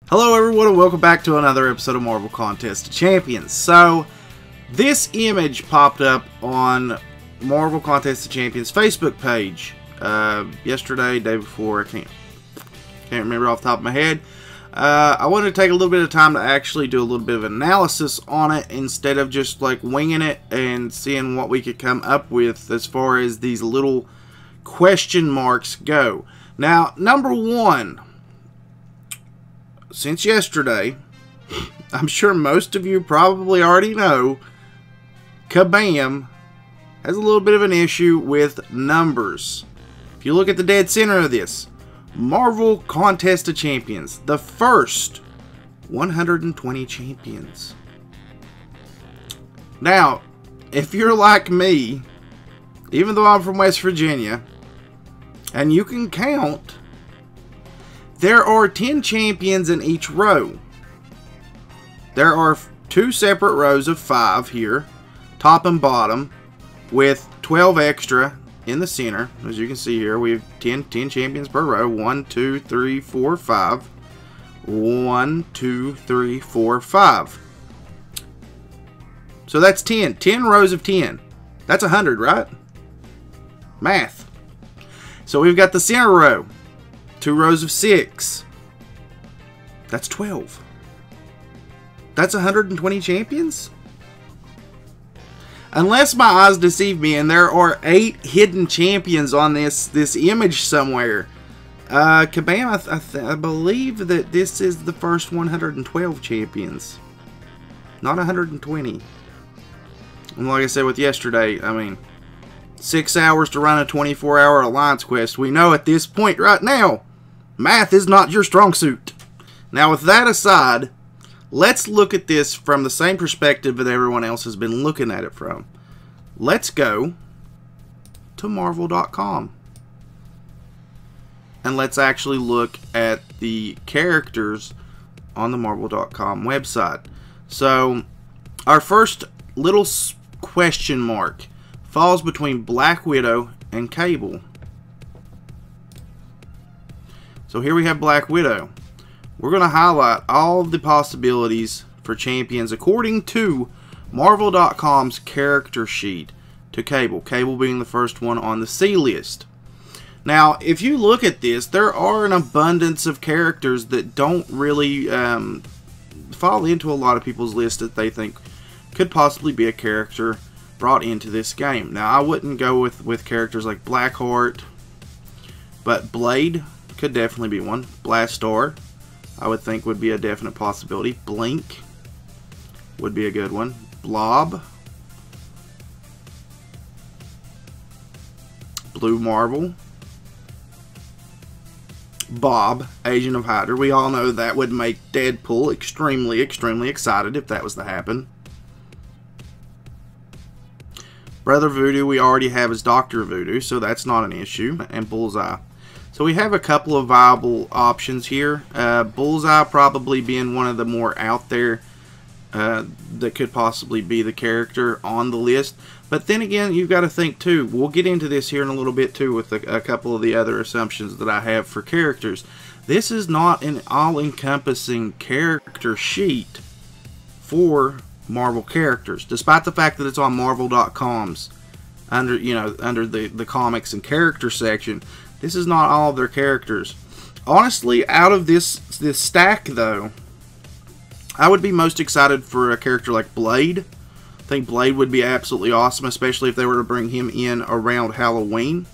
Hello everyone and welcome back to another episode of Marvel Contest of Champions. So, this image popped up on Marvel Contest of Champions Facebook page yesterday, day before, I can't remember off the top of my head. I wanted to take a little bit of time to actually do a little bit of analysis on it instead of just like winging it and seeing what we could come up with as far as these little question marks go. Now, number one, since yesterday, I'm sure most of you probably already know, Kabam has a little bit of an issue with numbers. If you look at the dead center of this, Marvel Contest of Champions, the first 120 champions. Now, if you're like me, even though I'm from West Virginia, and you can count, there are 10 champions in each row. There are two separate rows of 5 here, top and bottom, with 12 extra in the center. As you can see here, we have 10 champions per row. 1, 2, 3, 4, 5. 1, 2, 3, 4, 5. So that's 10. 10 rows of 10. That's 100, right? Math. So we've got the center row. 2 rows of 6. That's 12. That's 120 champions? Unless my eyes deceive me and there are 8 hidden champions on this image somewhere. Kabam, I believe that this is the first 112 champions. Not 120. And like I said with yesterday, I mean, 6 hours to run a 24-hour Alliance quest. We know at this point right now, math is not your strong suit. Now with that aside, let's look at this from the same perspective that everyone else has been looking at it from. Let's go to Marvel.com. And let's actually look at the characters on the Marvel.com website. So, our first little question mark falls between Black Widow and Cable. So here we have Black Widow. We're going to highlight all of the possibilities for champions according to Marvel.com's character sheet to Cable. Cable being the first one on the C list. Now, if you look at this, there are an abundance of characters that don't really fall into a lot of people's list that they think could possibly be a character brought into this game. Now, I wouldn't go with characters like Blackheart, but Blade could definitely be one. Blastar, I would think, would be a definite possibility. Blink would be a good one. Blob, Blue Marvel, Bob, Agent of Hydra. We all know that would make Deadpool extremely, extremely excited if that was to happen. Brother Voodoo we already have as Dr. Voodoo, so that's not an issue. And Bullseye. So we have a couple of viable options here. Bullseye probably being one of the more out there that could possibly be the character on the list. But then again, you've got to think too. We'll get into this here in a little bit too with a couple of the other assumptions that I have for characters. This is not an all-encompassing character sheet for Marvel characters, despite the fact that it's on Marvel.com's under the comics and character section. This is not all of their characters. Honestly, out of this stack though, I would be most excited for a character like Blade. I think Blade would be absolutely awesome, especially if they were to bring him in around Halloween.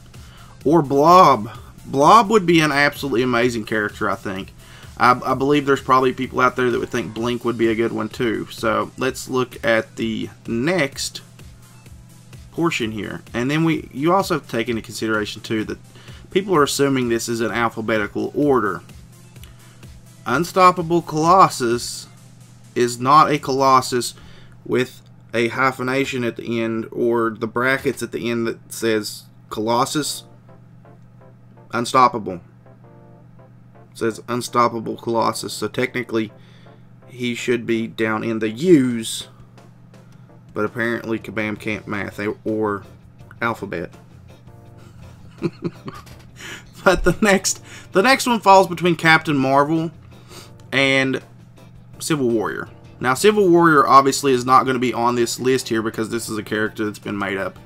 Or Blob. Blob would be an absolutely amazing character, I think. I believe there's probably people out there that would think Blink would be a good one too. So let's look at the next portion here. And then you also have to take into consideration too that people are assuming this is an alphabetical order. Unstoppable Colossus is not a Colossus with a hyphenation at the end or the brackets at the end that says Colossus Unstoppable. It says Unstoppable Colossus, so technically he should be down in the U's, but apparently Kabam can't math or alphabet. But the next one falls between Captain Marvel and Civil Warrior. Now, Civil Warrior obviously is not going to be on this list here because this is a character that's been made up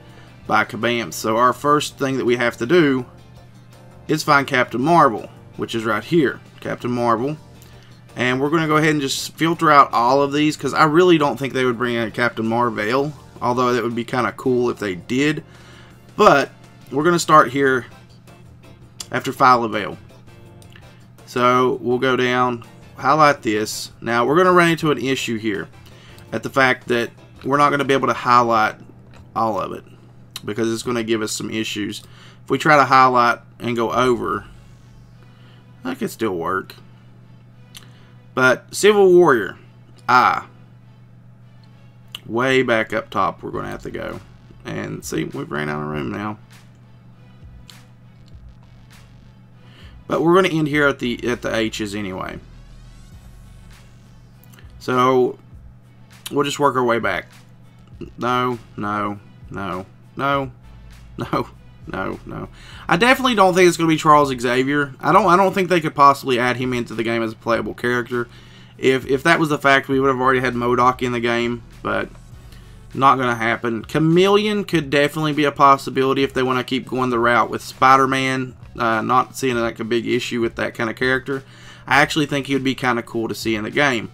by Kabam. So our first thing that we have to do is find Captain Marvel, which is right here. Captain Marvel. And we're going to go ahead and just filter out all of these because I really don't think they would bring in Captain Marvel, although that would be kind of cool if they did. But we're going to start here after File Avail. So we'll go down, highlight this. Now we're going to run into an issue here at the fact that we're not going to be able to highlight all of it because it's going to give us some issues. If we try to highlight and go over, that could still work. But Civil Warrior, way back up top we're going to have to go. And see, we've ran out of room now. But we're going to end here at the H's anyway. So we'll just work our way back. No. I definitely don't think it's going to be Charles Xavier. I don't think they could possibly add him into the game as a playable character. If that was the fact, we would have already had MODOK in the game, but not going to happen. Chameleon could definitely be a possibility if they want to keep going the route with Spider-Man. Not seeing like a big issue with that kind of character. I actually think he would be kind of cool to see in the game.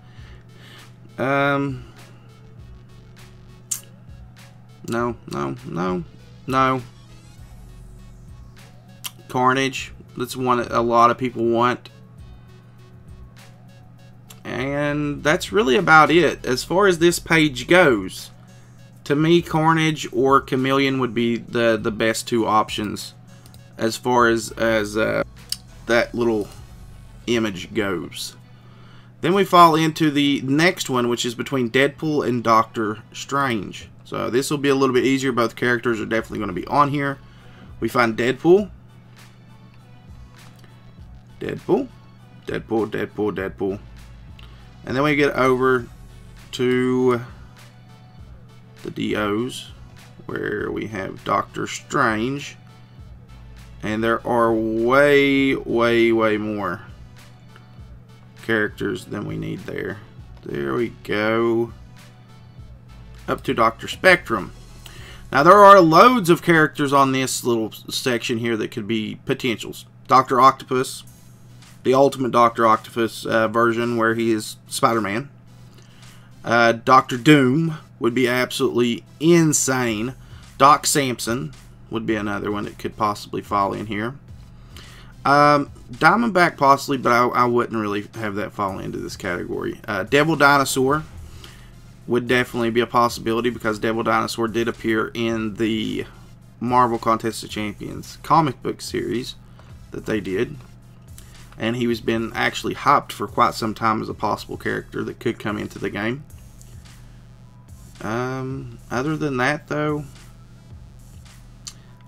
No. Carnage. That's one that a lot of people want. And that's really about it. As far as this page goes, to me, Carnage or Chameleon would be the best two options as far as that little image goes. Then we fall into the next one, which is between Deadpool and Doctor Strange. So this will be a little bit easier. Both characters are definitely going to be on here. We find Deadpool. Deadpool. And then we get over to the DOs, where we have Doctor Strange. And there are way more characters than we need there. There we go. Up to Dr. Spectrum. Now there are loads of characters on this little section here that could be potentials. Dr. Octopus. The ultimate Dr. Octopus version where he is Spider-Man. Dr. Doom would be absolutely insane. Doc Samson would be another one that could possibly fall in here. Diamondback possibly, but I wouldn't really have that fall into this category. Devil Dinosaur would definitely be a possibility because Devil Dinosaur did appear in the Marvel Contest of Champions comic book series that they did. And he has been actually hyped for quite some time as a possible character that could come into the game. Other than that, though,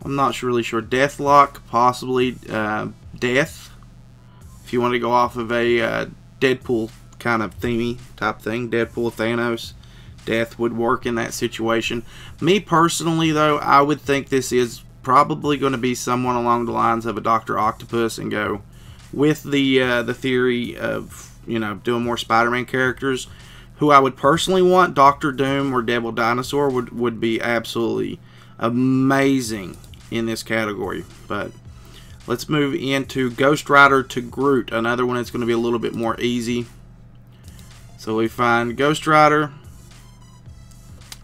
I'm not really sure. Deathlock, possibly. Death, if you want to go off of a Deadpool kind of themey type thing. Deadpool, Thanos. Death would work in that situation. Me personally, though, I would think this is probably going to be someone along the lines of a Dr. Octopus and go with the theory of, you know, doing more Spider-Man characters. Who I would personally want, Dr. Doom or Devil Dinosaur, would be absolutely amazing in this category. But let's move into Ghost Rider to Groot, another one that's going to be a little bit more easy. So we find Ghost Rider.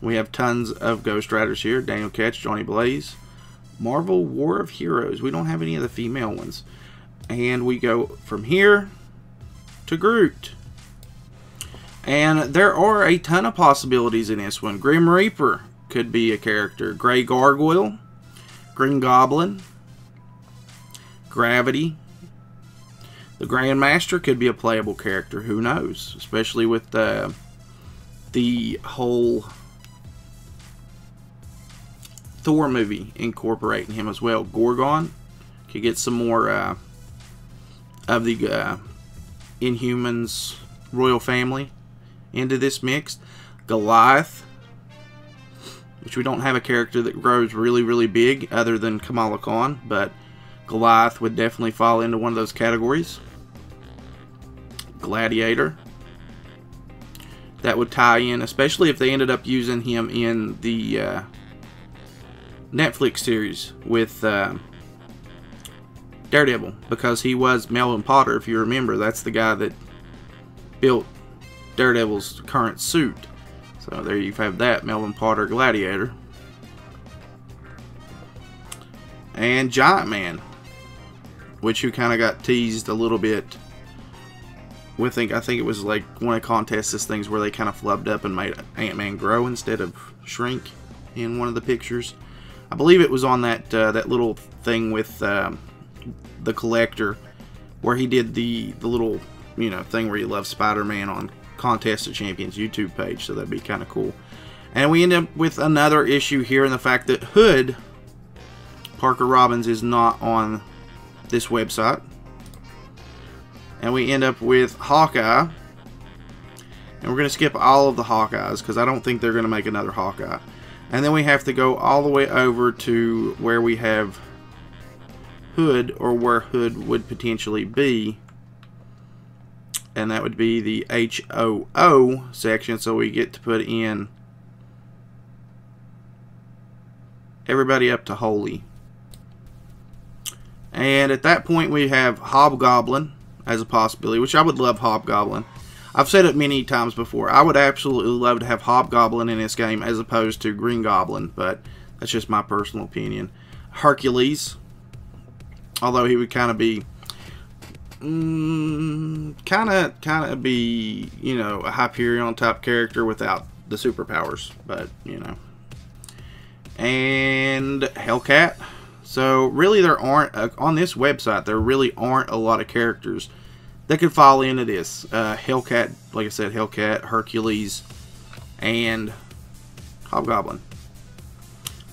We have tons of Ghost Riders here. Daniel Ketch, Johnny Blaze. Marvel War of Heroes. We don't have any of the female ones. And we go from here to Groot. And there are a ton of possibilities in this one. Grim Reaper could be a character. Grey Gargoyle. Green Goblin. Gravity. The Grandmaster could be a playable character. Who knows? Especially with the whole Thor movie incorporating him as well. Gorgon could get some more of the Inhumans royal family into this mix. Goliath, which we don't have a character that grows really big other than Kamala Khan, but Goliath would definitely fall into one of those categories. Gladiator. That would tie in, especially if they ended up using him in the Netflix series with Daredevil, because he was Melvin Potter, if you remember. That's the guy that built Daredevil's current suit. So there you have that, Melvin Potter Gladiator. And Giant Man, which you kind of got teased a little bit. I think it was like one of Contest's things where they kind of flubbed up and made Ant-Man grow instead of shrink in one of the pictures. I believe it was on that that little thing with the Collector, where he did the little, you know, thing where you love Spider-Man on Contest of Champions YouTube page. So that'd be kind of cool. And we end up with another issue here in the fact that Hood, Parker Robbins, is not on this website. And we end up with Hawkeye. And we're going to skip all of the Hawkeyes because I don't think they're going to make another Hawkeye. And then we have to go all the way over to where we have Hood, or where Hood would potentially be. And that would be the HOO section. So we get to put in everybody up to Holy. And at that point we have Hobgoblin as a possibility, which I would love Hobgoblin. I've said it many times before. I would absolutely love to have Hobgoblin in this game as opposed to Green Goblin, but that's just my personal opinion. Hercules, although he would kind of be, kind of be, you know, a Hyperion type character without the superpowers, but you know. And Hellcat. So really, there aren't on this website. There really aren't a lot of characters that could fall into this. Hellcat, like I said, Hellcat, Hercules, and Hobgoblin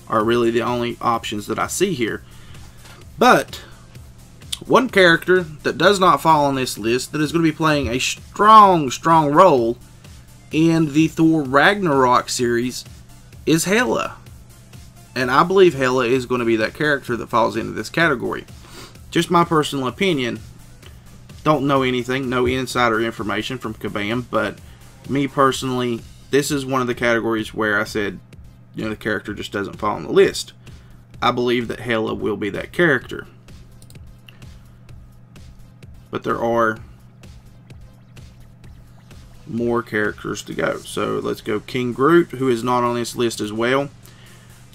are really the only options that I see here. But one character that does not fall on this list that is going to be playing a strong role in the Thor Ragnarok series is Hela. And I believe Hela is going to be that character that falls into this category. Just my personal opinion. Don't know anything, no insider information from Kabam, but me personally, this is one of the categories where I said, you know, the character just doesn't fall on the list. I believe that Hela will be that character. But there are more characters to go. So let's go King Groot, who is not on this list as well.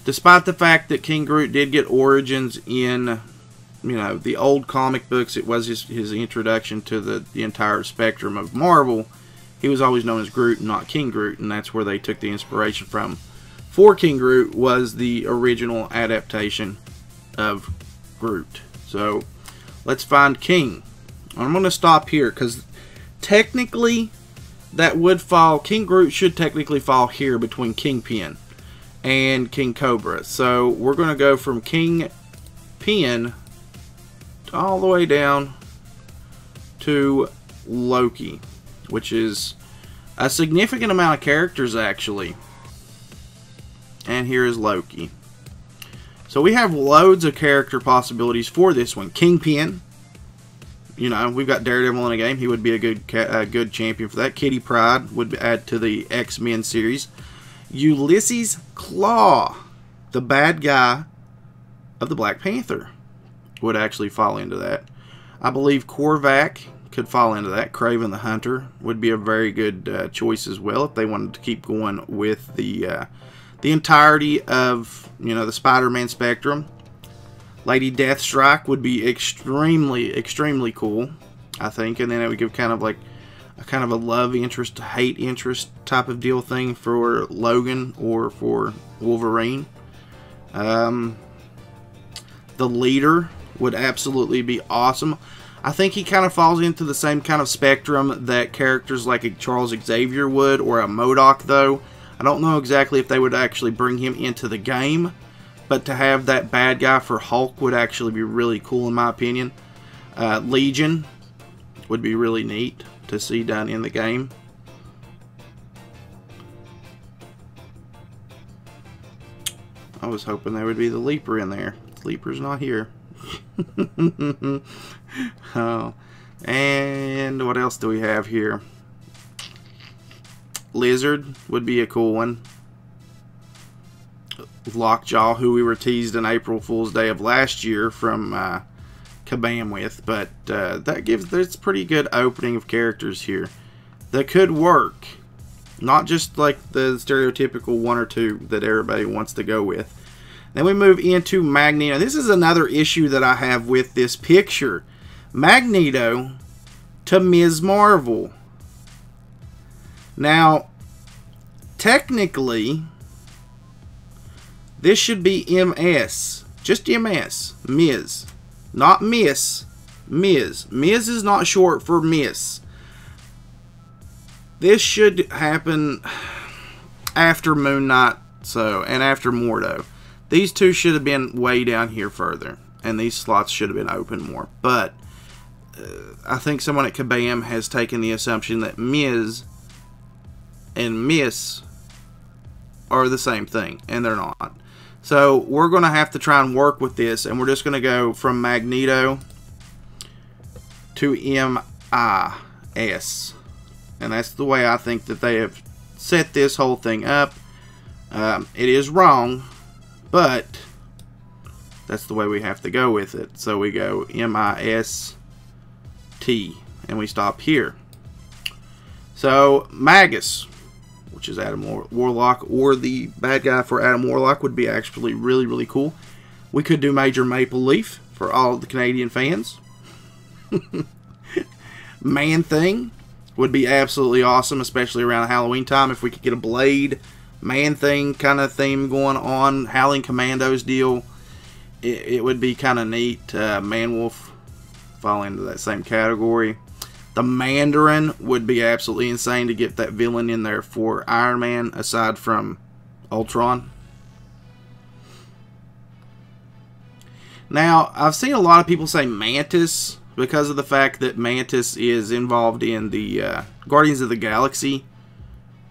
Despite the fact that King Groot did get origins in, you know, the old comic books, it was his introduction to the entire spectrum of Marvel. He was always known as Groot and not King Groot, and that's where they took the inspiration from. For King Groot was the original adaptation of Groot. So let's find King. I'm going to stop here because technically that would fall, King Groot should technically fall here between Kingpin and King Cobra. So we're going to go from Kingpin all the way down to Loki, which is a significant amount of characters actually. And here is Loki. So we have loads of character possibilities for this one. Kingpin, you know, we've got Daredevil in a game. He would be a good champion for that. Kitty Pryde would add to the X-Men series. Ulysses Claw, the bad guy of the Black Panther, would actually fall into that. I believe Korvac could fall into that. Kraven the Hunter would be a very good choice as well if they wanted to keep going with the entirety of, you know, the Spider-Man spectrum. Lady Deathstrike would be extremely cool, I think, and then it would give kind of like a love interest to hate interest type of deal thing for Logan or for Wolverine. The Leader would absolutely be awesome. I think he kind of falls into the same kind of spectrum that characters like a Charles Xavier would, or a MODOK, though. I don't know exactly if they would actually bring him into the game, but to have that bad guy for Hulk would actually be really cool in my opinion. Legion would be really neat to see done in the game. I was hoping there would be the Leaper in there. Leaper's not here. Oh. And what else do we have here? Lizard would be a cool one. Lockjaw, who we were teased in April Fool's Day of last year from Kabam with, but there's pretty good opening of characters here that could work. Not just like the stereotypical one or two that everybody wants to go with. Then we move into Magneto. This is another issue that I have with this picture. Magneto to Ms. Marvel. Now, technically, this should be MS. Just MS. Ms. Not Miss. Ms. Ms is not short for Miss. This should happen after Moon Knight, and after Mordo. These two should have been way down here further, and these slots should have been open more. But I think someone at Kabam has taken the assumption that Ms. and Miss are the same thing, and they're not. So we're going to have to try and work with this, and we're just going to go from Magneto to MIS. And that's the way I think that they have set this whole thing up. It is wrong, but that's the way we have to go with it. So we go MIST, and we stop here. So Magus, which is Adam Warlock, or the bad guy for Adam Warlock, would be actually really, really cool. We could do Major Maple Leaf for all of the Canadian fans. Man-Thing would be absolutely awesome, especially around Halloween time. If we could get a Blade, Man-Thing kind of theme going on, Howling Commandos deal, it would be kind of neat. Man-Wolf fall into that same category. The Mandarin would be absolutely insane to get that villain in there for Iron Man, aside from Ultron. Now, I've seen a lot of people say Mantas, because of the fact that Mantas is involved in the Guardians of the Galaxy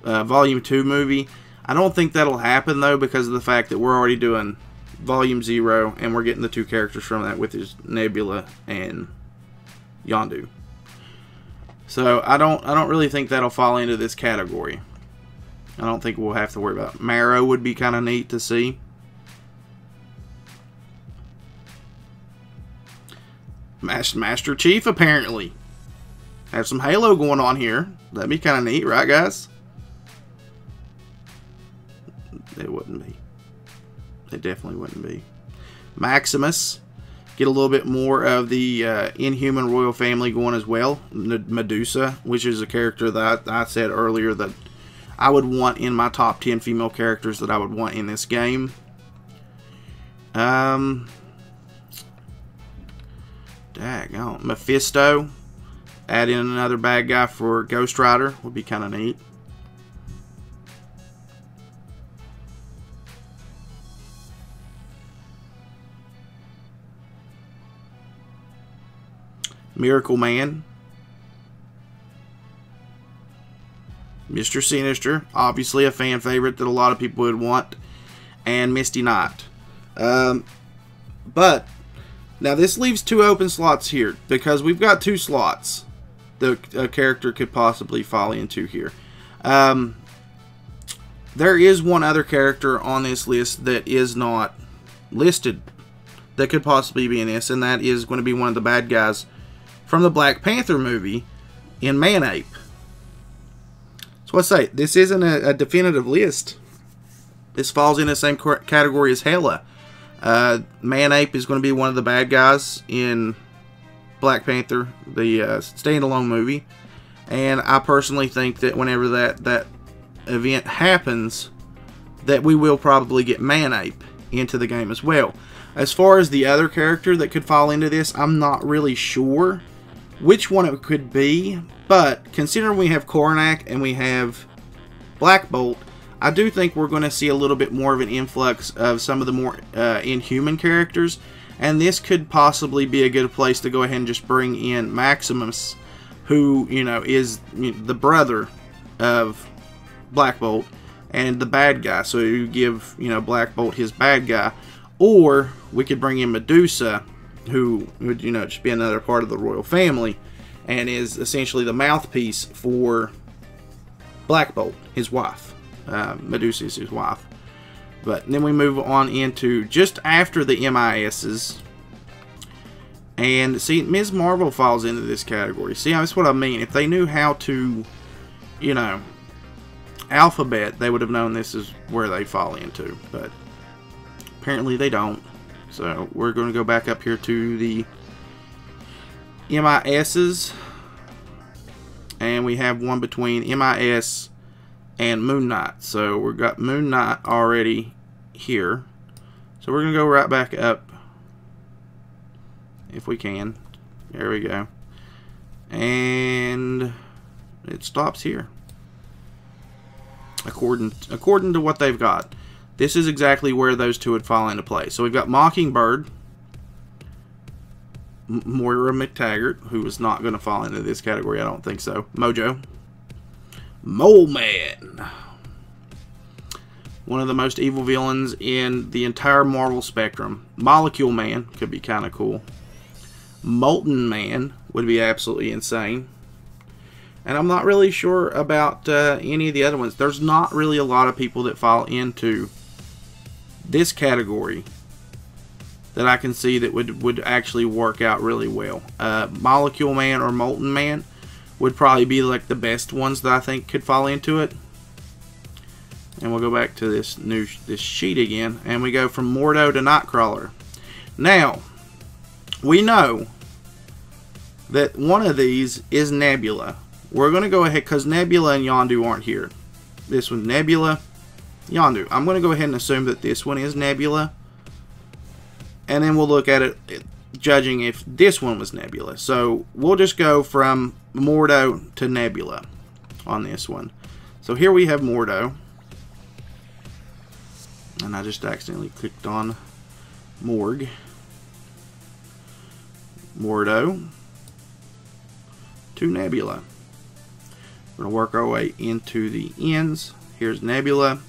Volume 2 movie. I don't think that'll happen, though, because of the fact that we're already doing Volume 0, and we're getting the two characters from that, with his Nebula and Yondu. So I don't really think that'll fall into this category. I don't think we'll have to worry about it. Marrow would be kind of neat to see. Master Chief, apparently. Have some Halo going on here. That'd be kind of neat, right, guys? It wouldn't be. It definitely wouldn't be. Maximus. Get a little bit more of the Inhuman royal family going as well. Medusa, which is a character that I said earlier that I would want in my top 10 female characters that I would want in this game. Daggone. Mephisto. Add in another bad guy for Ghost Rider would be kind of neat. Miracle Man. Mr. Sinister. Obviously a fan favorite that a lot of people would want. And Misty Knight. But now this leaves two open slots here, because we've got two slots that a character could possibly fall into here. There is one other character on this list that is not listed that could possibly be in this, and that is going to be one of the bad guys from the Black Panther movie in Man-Ape. So let's say, this isn't a definitive list. This falls in the same category as Hela. Man-Ape is going to be one of the bad guys in Black Panther, the standalone movie. And I personally think that whenever that event happens, that we will probably get Man-Ape into the game as well. As far as the other character that could fall into this, I'm not really sure which one it could be. But considering we have Karnak and we have Black Bolt, I do think we're going to see a little bit more of an influx of some of the more Inhuman characters. And this could possibly be a good place to go ahead and just bring in Maximus, who, you know, is the brother of Black Bolt and the bad guy. So you give, you know, Black Bolt his bad guy. Or we could bring in Medusa, who would, you know, just be another part of the royal family. and is essentially the mouthpiece for Black Bolt, his wife. Medusa is his wife. But then we move on into just after the MISs. And see, Ms. Marvel falls into this category. See, that's what I mean. If they knew how to, you know, alphabet, they would have known this is where they fall into. But apparently they don't. So we're going to go back up here to the MISs. And we have one between MIS and Moon Knight. So we've got Moon Knight already here. So we're going to go right back up. If we can. There we go. And it stops here. According to what they've got. This is exactly where those two would fall into place. So we've got Mockingbird. Moira McTaggart, who is not going to fall into this category. I don't think so. Mojo. Mole Man. One of the most evil villains in the entire Marvel spectrum. Molecule Man could be kind of cool. Molten Man would be absolutely insane. And I'm not really sure about any of the other ones. There's not really a lot of people that fall into this category that I can see that would actually work out really well. Molecule Man or Molten Man would probably be like the best ones that I think could fall into it. And we'll go back to this sheet again, and we go from Mordo to Nightcrawler. Now, we know that one of these is Nebula. We're going to go ahead, because Nebula and Yondu aren't here. This one's Nebula, Yondu. I'm going to go ahead and assume that this one is Nebula. And then we'll look at it, judging if this one was Nebula. So we'll just go from Mordo to Nebula on this one. So here we have Mordo. And I just accidentally clicked on Morgue. Mordo to Nebula. We're going to work our way into the ends. Here's Nebula.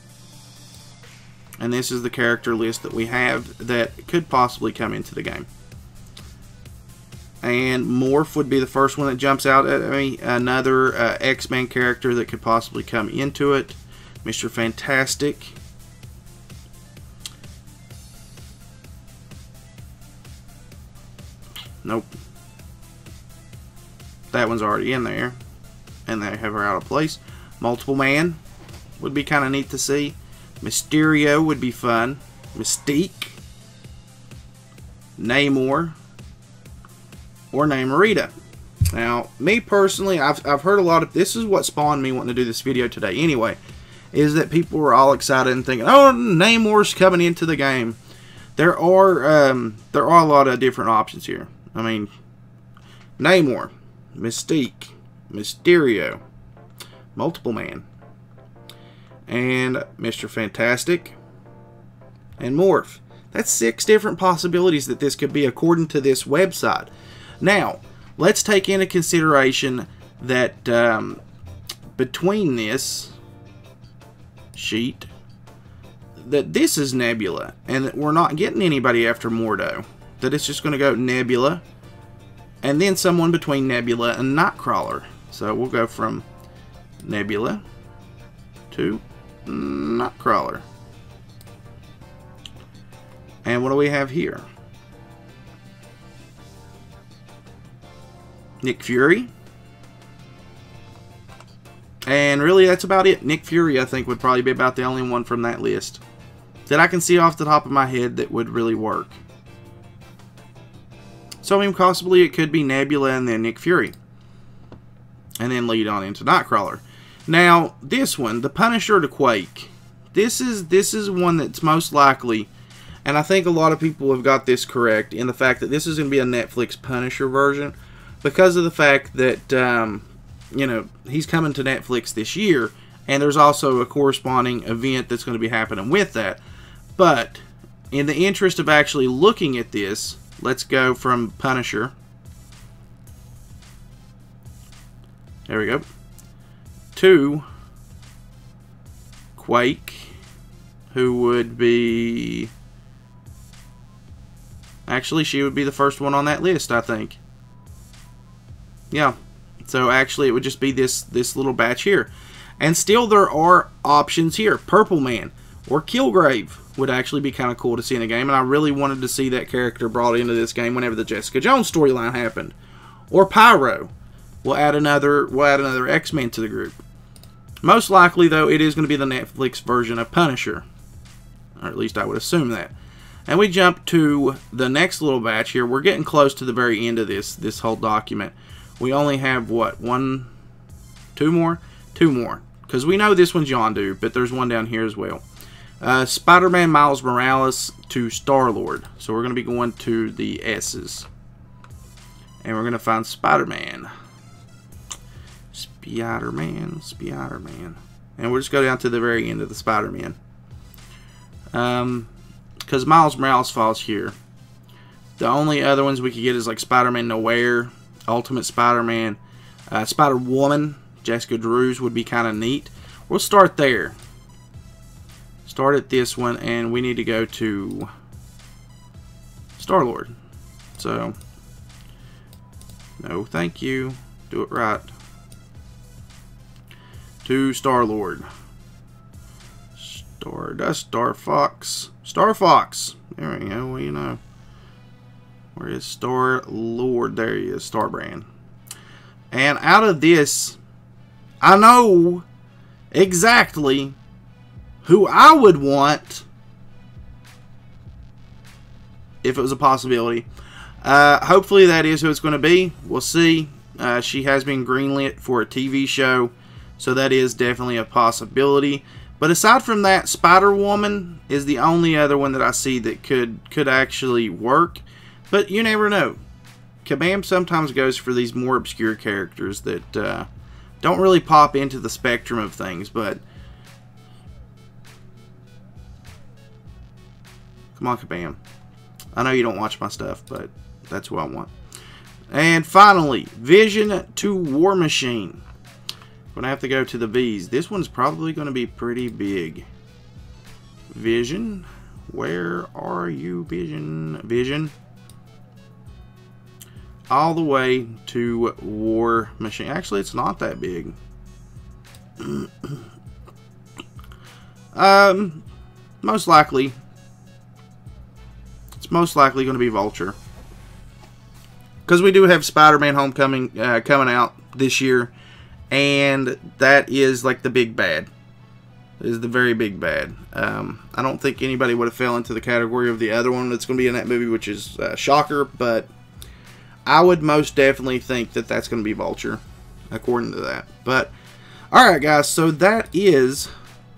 And this is the character list that we have that could possibly come into the game. And Morph would be the first one that jumps out at me. Another X-Men character that could possibly come into it. Mr. Fantastic. Nope. That one's already in there. And they have her out of place. Multiple Man would be kind of neat to see. Mysterio would be fun. Mystique. Namor. Or Namorita. Now, me personally, I've heard a lot of... This is what spawned me wanting to do this video today anyway. Is that people were all excited and thinking, oh, Namor's coming into the game. There are a lot of different options here. I mean, Namor, Mystique, Mysterio, Multiple Man, and Mr. Fantastic, and Morph. That's 6 different possibilities that this could be according to this website. Now, let's take into consideration that between this sheet, that this is Nebula, and that we're not getting anybody after Mordo. That it's just going to go Nebula, and then someone between Nebula and Nightcrawler. So we'll go from Nebula to Nightcrawler. And what do we have here? Nick Fury. And really, that's about it. Nick Fury, I think, would probably be about the only one from that list that I can see off the top of my head that would really work. So, I mean, possibly it could be Nebula and then Nick Fury. And then lead on into Nightcrawler. Now, this one, the Punisher to Quake. This is one that's most likely, and I think a lot of people have got this correct, in the fact that this is going to be a Netflix Punisher version. Because of the fact that, you know, he's coming to Netflix this year. And there's also a corresponding event that's going to be happening with that. But, in the interest of actually looking at this, let's go from Punisher. There we go. To Quake, who would be... Actually, she would be the first one on that list, I think. Yeah. So actually, it would just be this little batch here. And still, there are options here. Purple Man or Killgrave would actually be kind of cool to see in the game. And I really wanted to see that character brought into this game whenever the Jessica Jones storyline happened. Or Pyro. We'll add another X-Men to the group. Most likely, though, it is going to be the Netflix version of Punisher. Or at least I would assume that. And we jump to the next little batch here. We're getting close to the very end of this whole document. We only have, what, two more? Two more. Because we know this one's Yondu, but there's one down here as well. Spider-Man Miles Morales to Star-Lord. So we're going to be going to the S's. And we're going to find Spider-Man. Spider-Man. And we'll just go down to the very end of the Spider-Man. Because Miles Morales falls here. The only other ones we could get is like Spider-Man Nowhere, Ultimate Spider-Man, Spider-Woman, Jessica Drews would be kind of neat. We'll start there. Start at this one, and we need to go to Star-Lord. So, no thank you. Do it right. To Star-Lord. Stardust, Star Fox. Star Fox. There we go. Well, you know. Where is Star-Lord? There he is. Starbrand. And out of this, I know exactly who I would want if it was a possibility. Hopefully that is who it's going to be. We'll see. She has been greenlit for a TV show, so that is definitely a possibility. But aside from that, Spider-Woman is the only other one that I see that could actually work. But you never know. Kabam sometimes goes for these more obscure characters that don't really pop into the spectrum of things. But come on, Kabam. I know you don't watch my stuff, but that's what I want. And finally, Vision to War Machine. I'm going to have to go to the V's. This one's probably going to be pretty big. Vision. Where are you, Vision? Vision. All the way to War Machine. Actually, it's not that big. Most likely. It's most likely going to be Vulture. Because we do have Spider-Man Homecoming coming out this year. And that is like the big bad. It is the very big bad. I don't think anybody would have fell into the category of the other one that's going to be in that movie, which is Shocker. But I would most definitely think that that's going to be Vulture, according to that. But, alright guys, so that is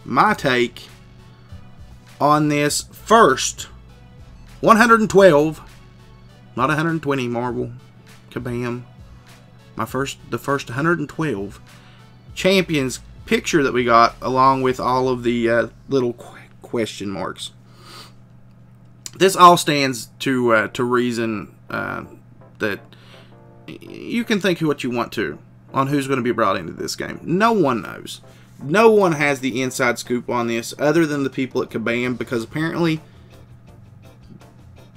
my take on this first 112, not 120 Marvel, Kabam. The first 112 champions picture that we got, along with all of the little question marks. This all stands to reason that you can think what you want to on who's going to be brought into this game. No one knows. No one has the inside scoop on this other than the people at Kabam, because apparently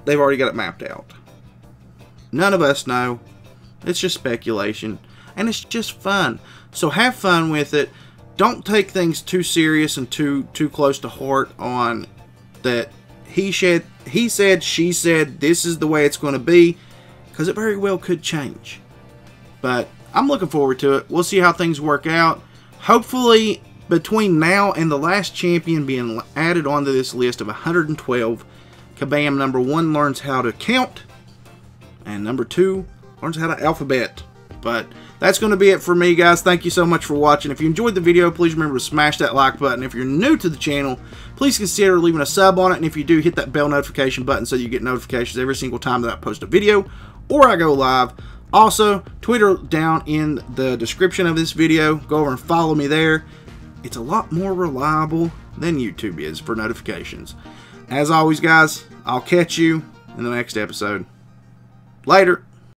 they've already got it mapped out. None of us know. It's just speculation, and it's just fun. So have fun with it. Don't take things too serious and too close to heart on that he said, she said, this is the way it's going to be, because it very well could change. But I'm looking forward to it. We'll see how things work out. Hopefully, between now and the last champion being added onto this list of 112, Kabam, number 1, learns how to count, and number 2, learns how to alphabet. But that's going to be it for me, guys. Thank you so much for watching. If you enjoyed the video, please remember to smash that like button. If you're new to the channel, please consider leaving a sub on it. And if you do, hit that bell notification button so you get notifications every single time that I post a video or I go live. Also, Twitter down in the description of this video. Go over and follow me there. It's a lot more reliable than YouTube is for notifications. As always, guys, I'll catch you in the next episode. Later.